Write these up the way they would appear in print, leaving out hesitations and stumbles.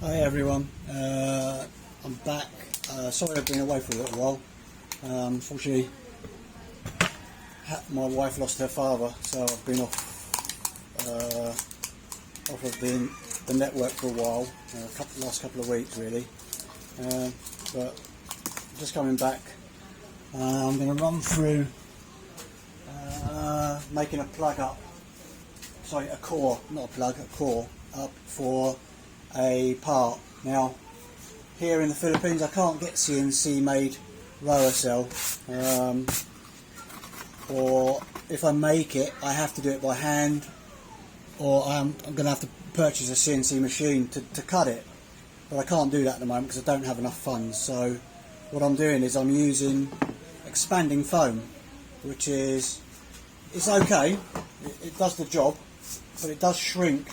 Hi everyone, I'm back. Sorry I've been away for a little while. Unfortunately, my wife lost her father, so I've been off of the network for a while, last couple of weeks really. But just coming back, I'm going to run through making a plug up. Sorry, a core, not a plug, a core up for a part. Now, here in the Philippines, I can't get CNC made roller cell, or if I make it, I have to do it by hand, or I'm going to have to purchase a CNC machine to cut it. But I can't do that at the moment because I don't have enough funds. So what I'm doing is I'm using expanding foam, which is, it's okay, it does the job, but it does shrink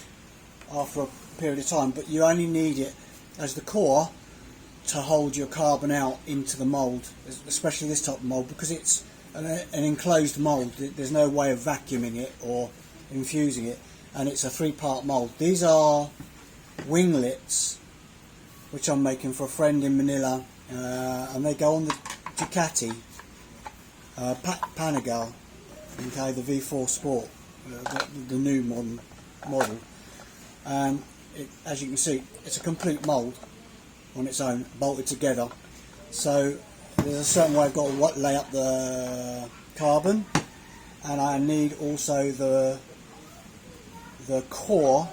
after a period of time, but you only need it as the core to hold your carbon out into the mould, especially this type of mould, because it's an enclosed mould. There's no way of vacuuming it or infusing it, and it's a three-part mould. These are winglets which I'm making for a friend in Manila, and they go on the Ducati Panigale, okay, the V4 Sport, the new model. And as you can see, it's a complete mould on its own, bolted together. So there's a certain way I've got to lay up the carbon, and I need also the core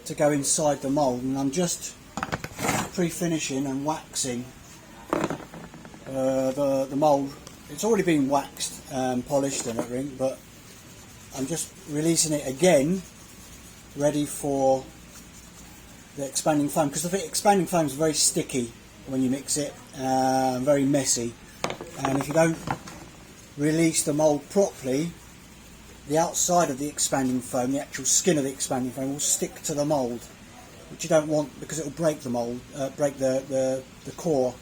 to go inside the mould. And I'm just pre-finishing and waxing the mould. It's already been waxed and polished and everything, but I'm just releasing it again, ready for the expanding foam, because the expanding foam is very sticky when you mix it, very messy, and if you don't release the mould properly, the outside of the expanding foam, the actual skin of the expanding foam, will stick to the mould, which you don't want because it will break the mould, break the core.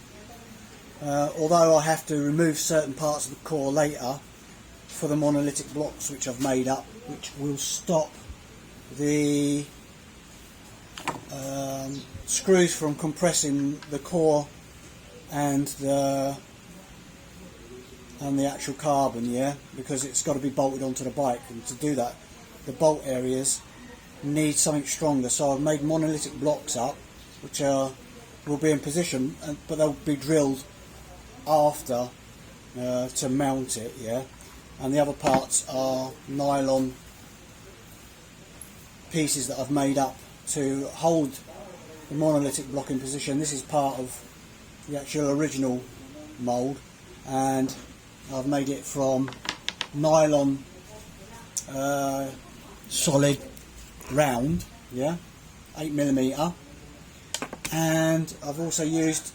Although I have to remove certain parts of the core later for the monolithic blocks which I've made up, which will stop the screws from compressing the core and the actual carbon, yeah, because it's got to be bolted onto the bike, and to do that the bolt areas need something stronger. So I've made monolithic blocks up which will be in position, but they'll be drilled after to mount it, yeah, and the other parts are nylon pieces that I've made up to hold the monolithic block in position. This is part of the actual original mould, and I've made it from nylon solid round, yeah, 8mm, and I've also used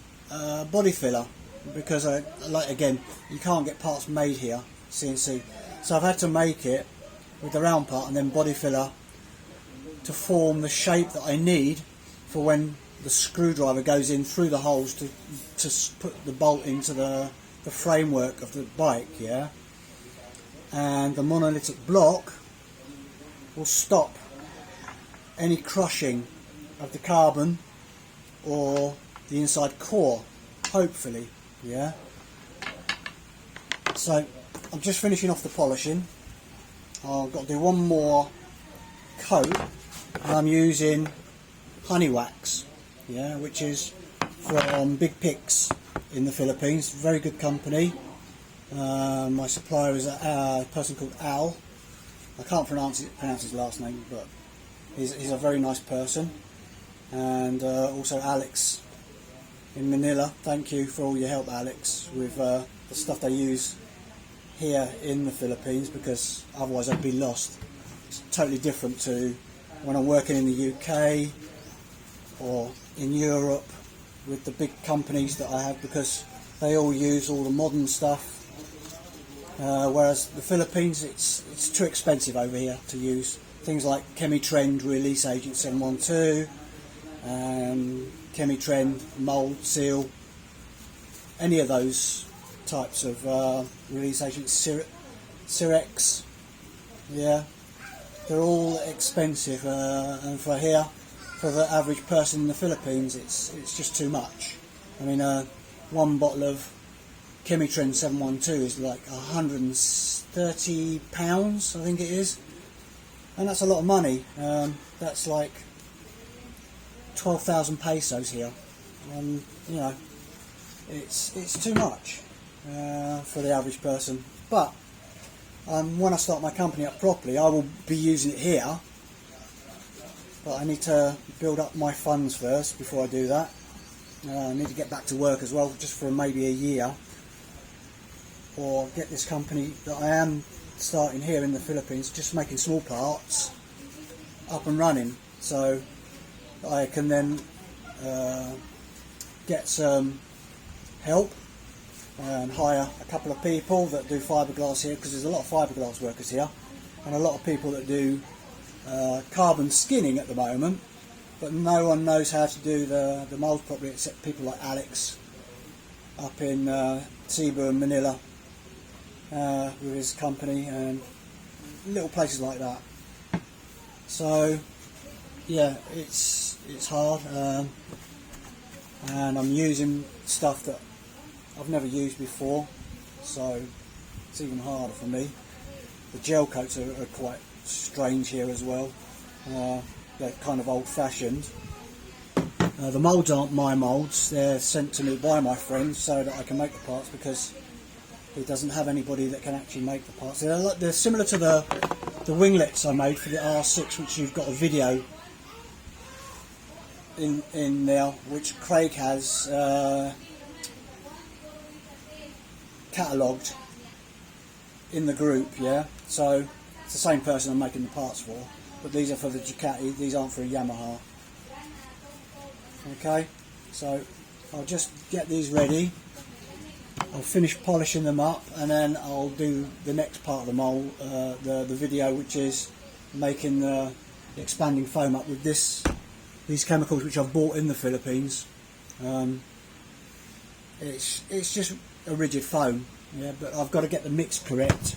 body filler because again, you can't get parts made here CNC, so I've had to make it with the round part and then body filler to form the shape that I need for when the screwdriver goes in through the holes to put the bolt into the framework of the bike, yeah. And the monolithic block will stop any crushing of the carbon or the inside core, hopefully, yeah. So I'm just finishing off the polishing. I've got to do one more coat, and I'm using honey wax, yeah, which is from Big Picks in the Philippines. Very good company. My supplier is a person called Al. I can't pronounce his last name, but he's a very nice person. And also Alex in Manila. Thank you for all your help, Alex, with the stuff they use here in the Philippines, because otherwise I'd be lost. It's totally different to when I'm working in the UK or in Europe with the big companies that I have, because they all use all the modern stuff, whereas the Philippines, it's too expensive over here to use things like Chemitrend Release Agent 712, Chemitrend Mould Seal, any of those types of release agents, Cyrex, yeah, they're all expensive, and for here for the average person in the Philippines, it's just too much. I mean, one bottle of Chemitren 712 is like £130, I think it is, and that's a lot of money. That's like 12,000 pesos here, and you know, it's too much for the average person. But when I start my company up properly, I will be using it here. But I need to build up my funds first before I do that. I need to get back to work as well, just for maybe a year, or get this company that I am starting here in the Philippines, just making small parts, up and running, so I can then get some help and hire a couple of people that do fiberglass here, because there's a lot of fiberglass workers here, and a lot of people that do carbon skinning at the moment, but no one knows how to do the mould properly except people like Alex up in Cebu and Manila with his company, and little places like that. So yeah, it's hard, and I'm using stuff that I've never used before, so it's even harder for me. The gel coats are quite strange here as well. They're kind of old-fashioned. The moulds aren't my moulds, they're sent to me by my friend so that I can make the parts, because he doesn't have anybody that can actually make the parts. They're similar to the winglets I made for the R6, which you've got a video in there, which Craig has catalogued in the group, yeah. So it's the same person I'm making the parts for, but these are for the Ducati, these aren't for a Yamaha. Okay, so I'll just get these ready, I'll finish polishing them up, and then I'll do the next part of the mold, the video, which is making the expanding foam up with these chemicals which I've bought in the Philippines. It's just a rigid foam, yeah, but I've got to get the mix correct,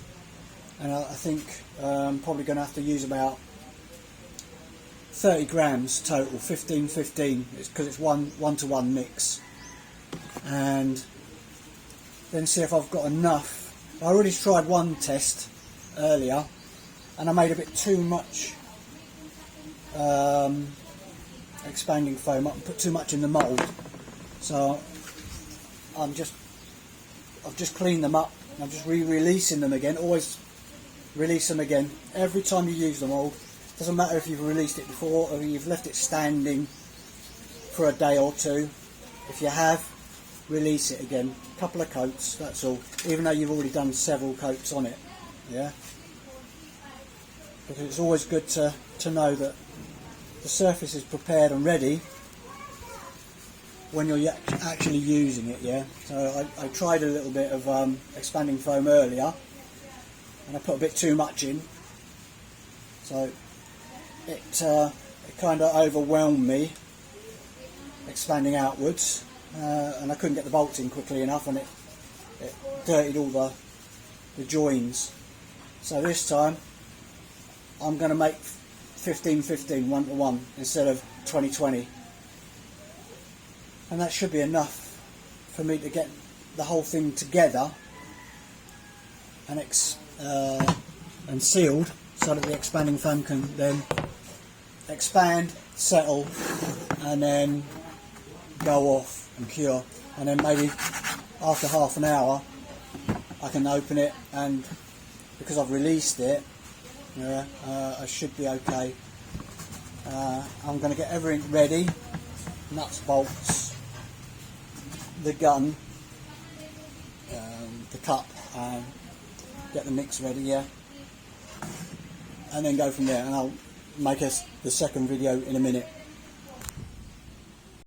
and I think I'm probably going to have to use about 30 grams total, 15-15, because it's one-to-one mix, and then see if I've got enough. I already tried one test earlier, and I made a bit too much expanding foam up and put too much in the mould, so I've just cleaned them up, and I'm just re-releasing them again. Always release them again every time you use the mould. Doesn't matter if you've released it before or you've left it standing for a day or two. If you have, release it again. A couple of coats, that's all, even though you've already done several coats on it, yeah, because it's always good to know that the surface is prepared and ready when you're actually using it, yeah. So I tried a little bit of expanding foam earlier, and I put a bit too much in, so it kind of overwhelmed me, expanding outwards, and I couldn't get the bolts in quickly enough, and it dirtied all the joins. So this time I'm going to make 15-15, one-to-one, instead of 20-20, and that should be enough for me to get the whole thing together and sealed, so that the expanding foam can then expand, settle, and then go off and cure, and then maybe after half an hour I can open it, and because I've released it, yeah, I should be okay. I'm going to get everything ready, nuts, bolts, the gun, the cup, and get the mix ready, yeah, and then go from there, and I'll make the second video in a minute.